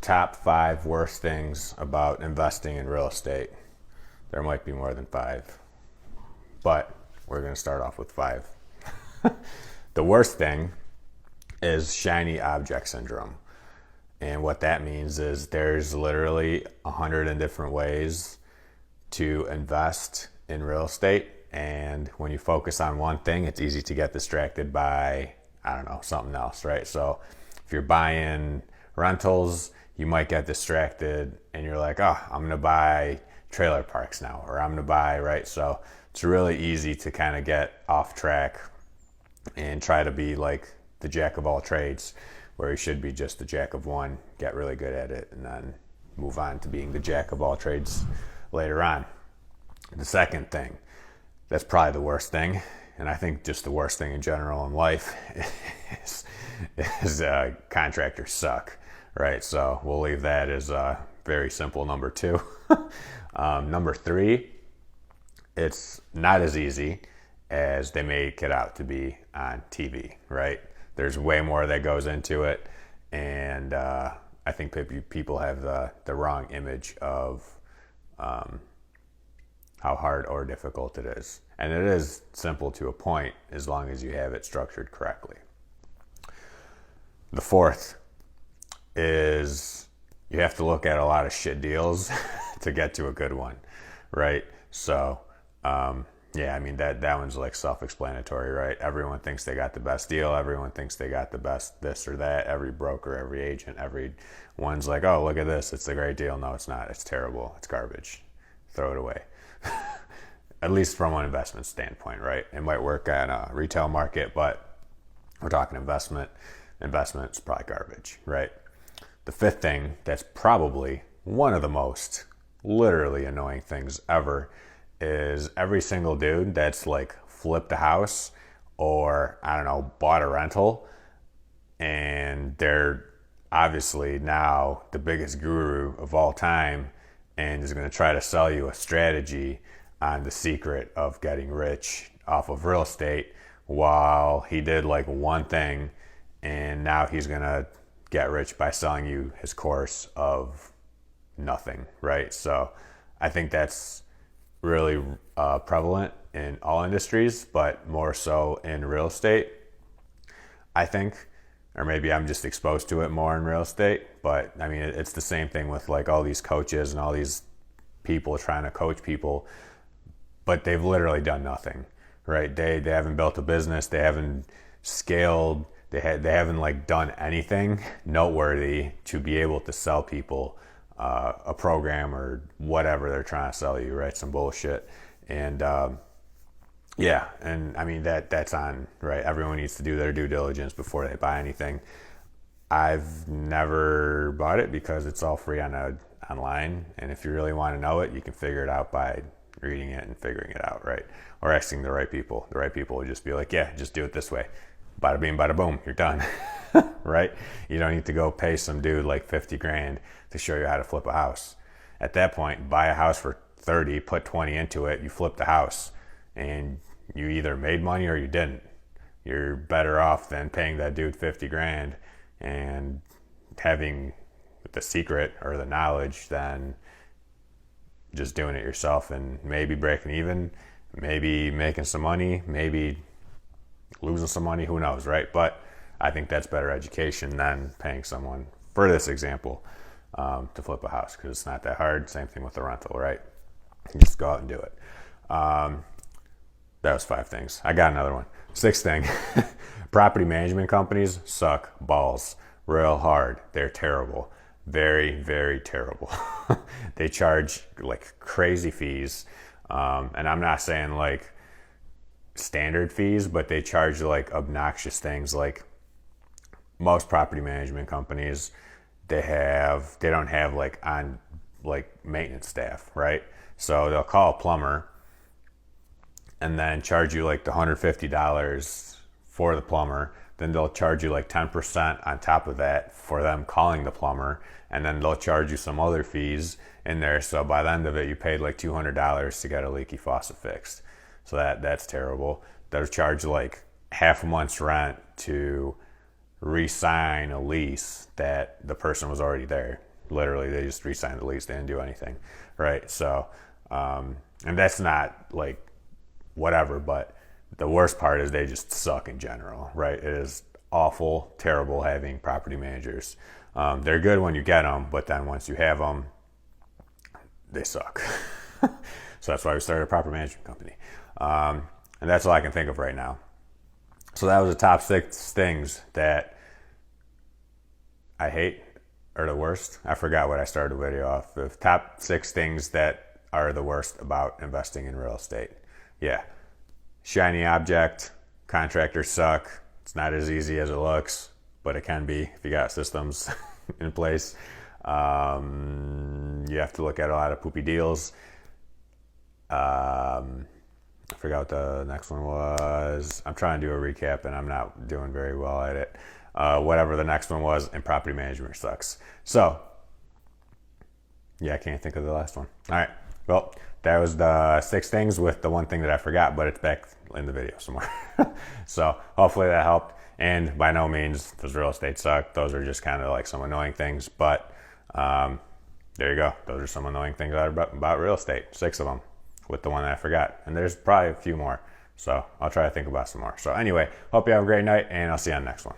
top 5 worst things about investing in real estate. There might be more than 5, but we're going to start off with 5. The worst thing is shiny object syndrome. And what that means is there's literally 100 different ways to invest in real estate. And when you focus on one thing, it's easy to get distracted by, I don't know, something else, right? So if you're buying rentals, you might get distracted and you're like, oh, I'm going to buy trailer parks now, or I'm going to buy, right? So it's really easy to kind of get off track and try to be like the jack of all trades, where you should be just the jack of one, get really good at it, and then move on to being the jack of all trades later on. The second thing, that's probably the worst thing, and I think just the worst thing in general in life is contractors suck, right? So we'll leave that as a very simple number 2. Number 3, it's not as easy as they make it out to be on TV, right? There's way more that goes into it, and I think people have the wrong image of how hard or difficult it is. And it is simple to a point as long as you have it structured correctly. The fourth is you have to look at a lot of shit deals to get to a good one, right? So, yeah, I mean, that one's like self-explanatory, right? Everyone thinks they got the best deal. Everyone thinks they got the best this or that. Every broker, every agent, everyone's like, oh, look at this. It's a great deal. No, it's not. It's terrible. It's garbage. Throw it away. At least from an investment standpoint, right? It might work on a retail market, but we're talking investment. Investment's probably garbage, right? The fifth thing that's probably one of the most literally annoying things ever is every single dude that's like flipped a house or, I don't know, bought a rental, and they're obviously now the biggest guru of all time and is going to try to sell you a strategy on the secret of getting rich off of real estate, while he did like one thing and now he's going to get rich by selling you his course of nothing, right? So I think that's really prevalent in all industries, but more so in real estate, I think. Or maybe I'm just exposed to it more in real estate, but I mean, it's the same thing with like all these coaches and all these people trying to coach people, but they've literally done nothing, right? They haven't built a business, they haven't scaled, they haven't like done anything noteworthy to be able to sell people a program or whatever they're trying to sell you, right? Some bullshit. And yeah, and I mean that's on, right? Everyone needs to do their due diligence before they buy anything. I've never bought it because it's all free online, and if you really want to know it, you can figure it out by reading it and figuring it out, right? Or asking the right people. The right people will just be like, yeah, just do it this way. Bada bing, bada boom, you're done, right? You don't need to go pay some dude like 50 grand to show you how to flip a house. At that point, buy a house for 30, put 20 into it, you flip the house, and you either made money or you didn't. You're better off than paying that dude 50 grand and having the secret or the knowledge than just doing it yourself and maybe breaking even, maybe making some money, maybe losing some money, who knows, right? But I think that's better education than paying someone, for this example, to flip a house, because it's not that hard. Same thing with the rental, right? You just go out and do it. That was 5 things. I got another one. 6th thing, property management companies suck balls real hard. They're terrible. Very, very terrible. They charge like crazy fees. And I'm not saying like standard fees, but they charge like obnoxious things. Like most property management companies, they don't have like maintenance staff, right? So they'll call a plumber and then charge you like the $150 for the plumber. Then they'll charge you like 10% on top of that for them calling the plumber. And then they'll charge you some other fees in there. So by the end of it, you paid like $200 to get a leaky faucet fixed. So that's terrible. They'll charge like half a month's rent to re-sign a lease that the person was already there. Literally, they just re-signed the lease. They didn't do anything, right? So, and that's not like whatever, but the worst part is they just suck in general, right? It is awful, terrible having property managers. They're good when you get them, but then once you have them, they suck. So that's why we started a property management company. And that's all I can think of right now. So that was the top 6 things that I hate or the worst. I forgot what I started the video off. The top 6 things that are the worst about investing in real estate. Yeah. Shiny object. Contractors suck. It's not as easy as it looks, but it can be if you got systems in place. You have to look at a lot of poopy deals. I forgot what the next one was. I'm trying to do a recap and I'm not doing very well at it. Whatever the next one was, and property management sucks. So, yeah, I can't think of the last one. All right. Well, that was the 6 things with the one thing that I forgot, but it's back in the video somewhere. So hopefully that helped. And by no means does real estate suck. Those are just kind of like some annoying things. But there you go. Those are some annoying things about real estate. 6 of them with the one that I forgot. And there's probably a few more. So I'll try to think about some more. So anyway, hope you have a great night, and I'll see you on the next one.